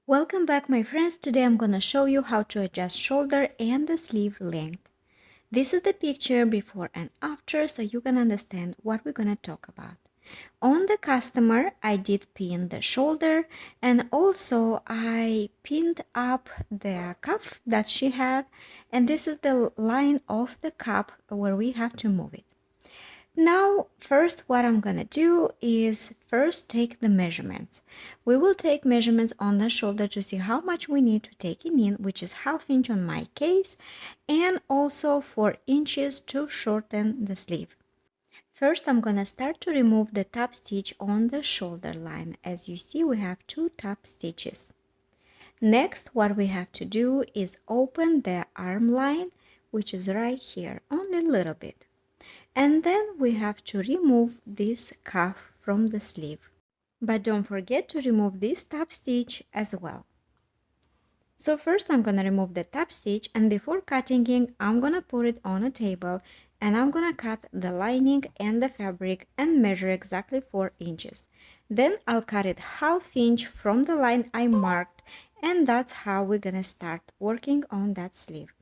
Welcome back, my friends. Today I'm gonna show you how to adjust shoulder and the sleeve length. This is the picture before and after so you can understand what we're gonna talk about. On the customer, I did pin the shoulder and also I pinned up the cuff that she had, and this is the line of the cup where we have to move it. Now, first what I'm gonna do is first take the measurements. We will take measurements on the shoulder to see how much we need to take it in, which is ½ inch on my case, and also 4 inches to shorten the sleeve. First, I'm gonna start to remove the top stitch on the shoulder line. As you see, we have 2 top stitches. Next, what we have to do is open the arm line, which is right here, only a little bit. And then we have to remove this cuff from the sleeve. But don't forget to remove this top stitch as well. So first I'm gonna remove the top stitch, and before cutting it, I'm gonna put it on a table and I'm gonna cut the lining and the fabric and measure exactly 4 inches. Then I'll cut it ½ inch from the line I marked, and that's how we're gonna start working on that sleeve.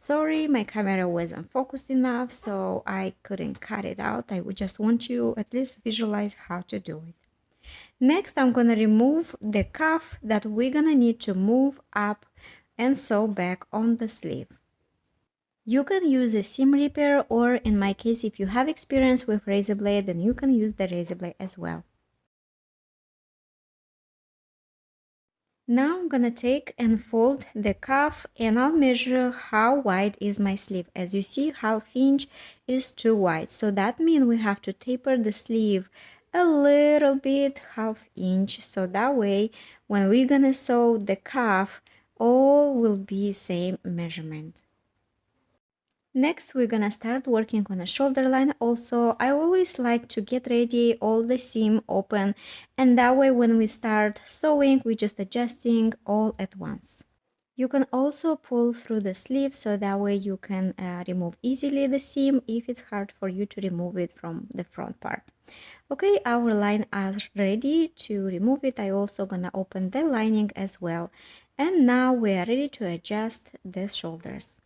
Sorry, my camera wasn't focused enough, so I couldn't cut it out. I would just want you at least visualize how to do it. Next, I'm gonna remove the cuff that we're gonna need to move up and sew back on the sleeve. You can use a seam ripper, or in my case, if you have experience with razor blade, then you can use the razor blade as well. Now I'm gonna take and fold the cuff, and I'll measure how wide is my sleeve. As you see, ½ inch is too wide, so that means we have to taper the sleeve a little bit, ½ inch, so that way when we're gonna sew the cuff, all will be same measurement. Next, we're gonna start working on a shoulder line. Also, I always like to get ready all the seam open, and that way when we start sewing, we're just adjusting all at once. You can also pull through the sleeve, so that way you can remove easily the seam if it's hard for you to remove it from the front part. Okay, our line is ready to remove it. I also gonna open the lining as well, and now we are ready to adjust the shoulders.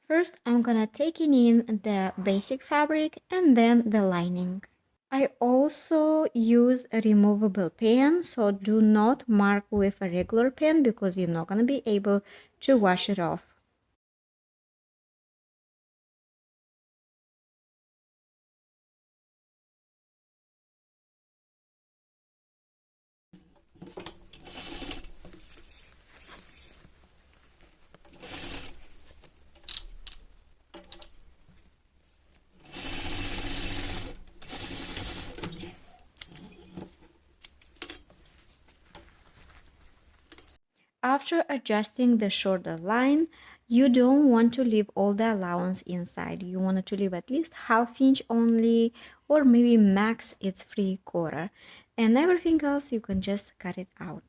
First, I'm gonna take in the basic fabric and then the lining. I also use a removable pen, so do not mark with a regular pen because you're not gonna be able to wash it off. After adjusting the shoulder line, you don't want to leave all the allowance inside. You want to leave at least ½ inch only, or maybe max it's 3/4, and everything else you can just cut it out.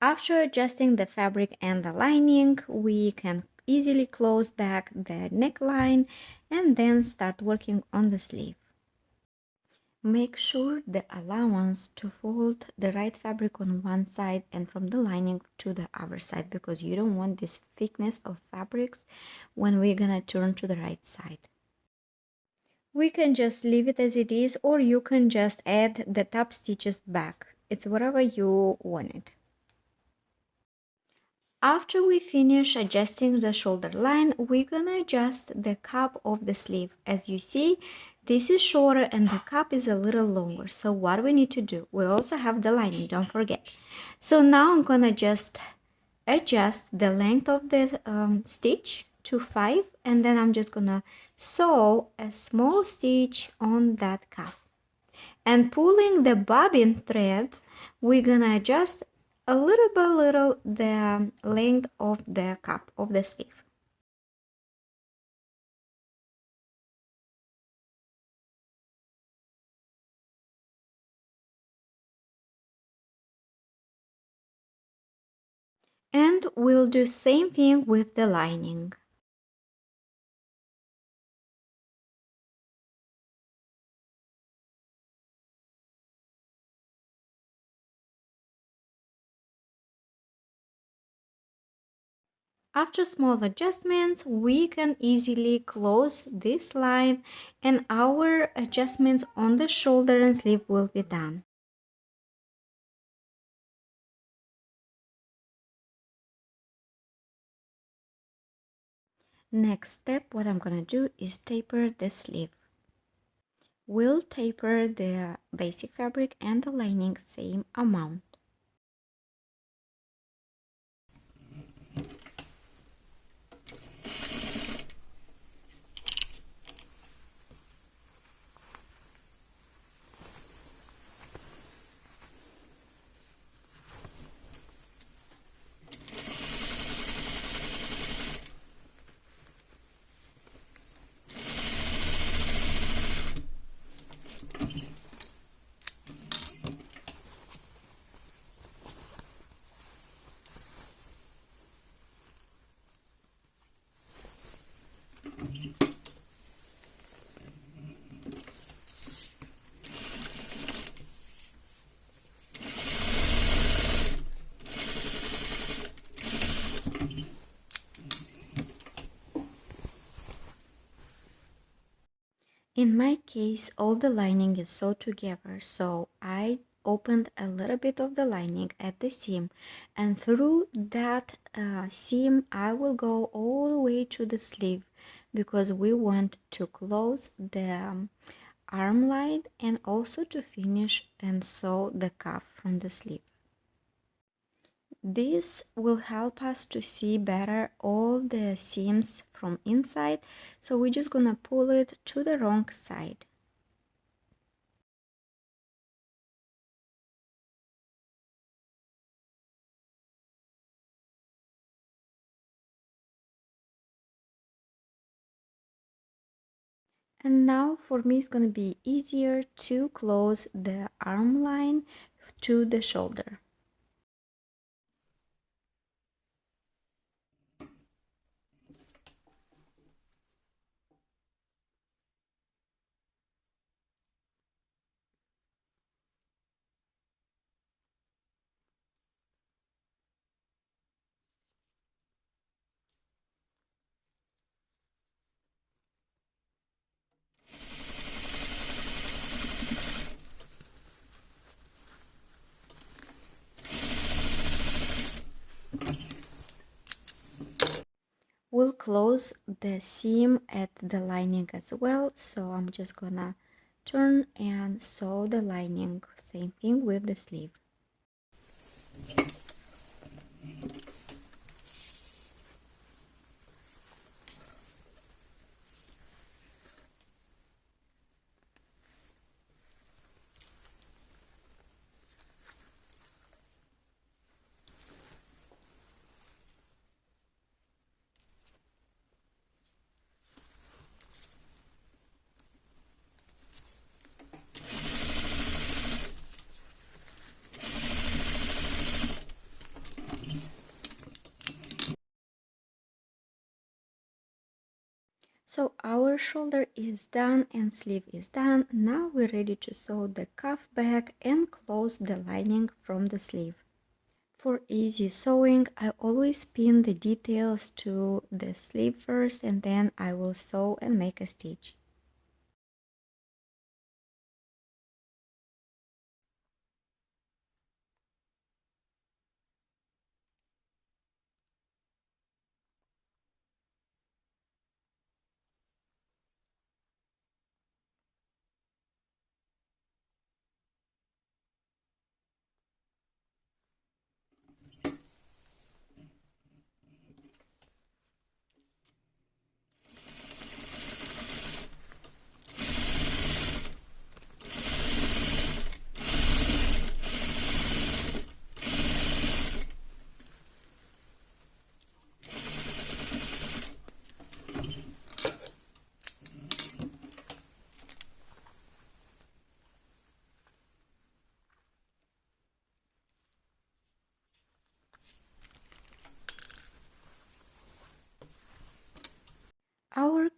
After adjusting the fabric and the lining, we can easily close back the neckline and then start working on the sleeve. Make sure the allowance to fold the right fabric on one side and from the lining to the other side, because you don't want this thickness of fabrics when we're gonna turn to the right side. We can just leave it as it is, or you can just add the top stitches back. It's whatever you want it. After we finish adjusting the shoulder line, we're gonna adjust the cup of the sleeve. As you see, this is shorter and the cup is a little longer. So what we need to do, we also have the lining, don't forget. So now I'm gonna just adjust the length of the stitch to 5, and then I'm just gonna sew a small stitch on that cuff. And pulling the bobbin thread, we're gonna adjust a little by little the length of the cuff of the sleeve. And we'll do same thing with the lining. After small adjustments, we can easily close this line and our adjustments on the shoulder and sleeve will be done. Next step, what I'm gonna do is taper the sleeve. We'll taper the basic fabric and the lining same amount. In my case, all the lining is sewed together, so I opened a little bit of the lining at the seam, and through that seam I will go all the way to the sleeve because we want to close the arm line and also to finish and sew the cuff from the sleeve. This will help us to see better all the seams from inside, so we're just gonna pull it to the wrong side. And now for me it's gonna be easier to close the arm line to the shoulder. We'll close the seam at the lining as well, so I'm just gonna turn and sew the lining, same thing with the sleeve. So our shoulder is done and sleeve is done. Now we're ready to sew the cuff back and close the lining from the sleeve. For easy sewing, I always pin the details to the sleeve first and then I will sew and make a stitch.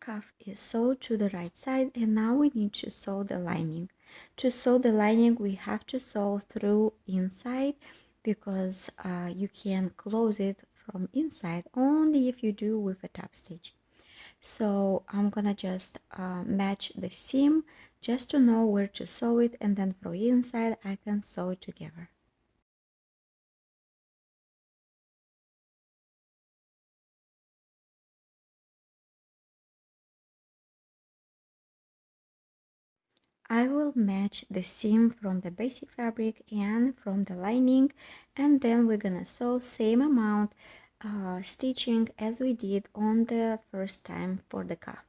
cuff is sewed to the right side, and now we need to sew the lining. To sew the lining, we have to sew through inside because you can close it from inside only if you do with a top stitch. So I'm gonna just match the seam just to know where to sew it, and then from inside I can sew it together. I will match the seam from the basic fabric and from the lining, and then we're gonna sew same amount stitching as we did on the first time for the cuff.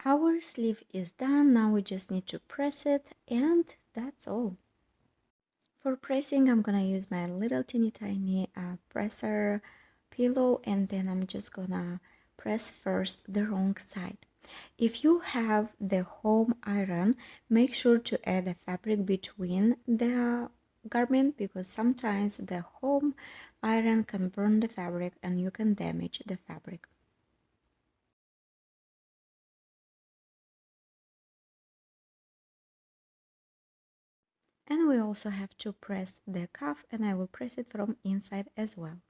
Our sleeve is done, now we just need to press it, and that's all. For pressing, I'm gonna use my little teeny tiny presser pillow, and then I'm just gonna press first the wrong side. If you have the home iron, make sure to add a fabric between the garment, because sometimes the home iron can burn the fabric and you can damage the fabric. And we also have to press the cuff, and I will press it from inside as well.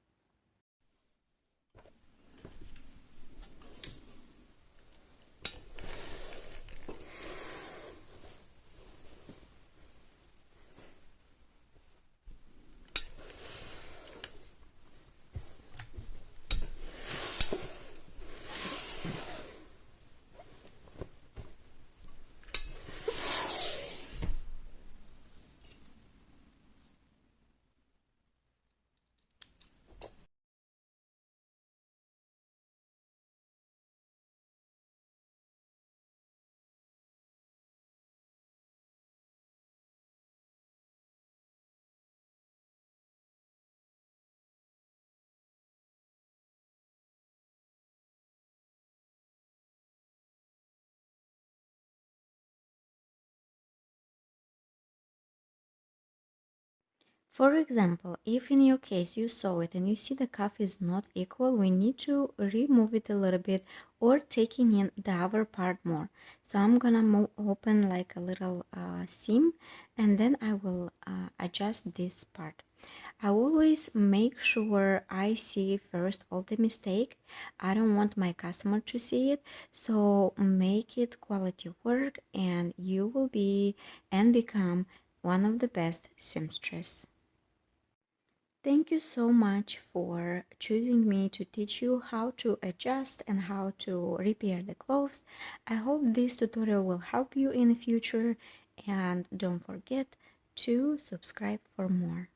For example, if in your case you sew it and you see the cuff is not equal, we need to remove it a little bit or taking in the other part more. So I'm gonna open like a little seam, and then I will adjust this part. I always make sure I see first all the mistake. I don't want my customer to see it, so make it quality work and you will be and become one of the best seamstress. Thank you so much for choosing me to teach you how to adjust and how to repair the clothes. I hope this tutorial will help you in the future, and don't forget to subscribe for more.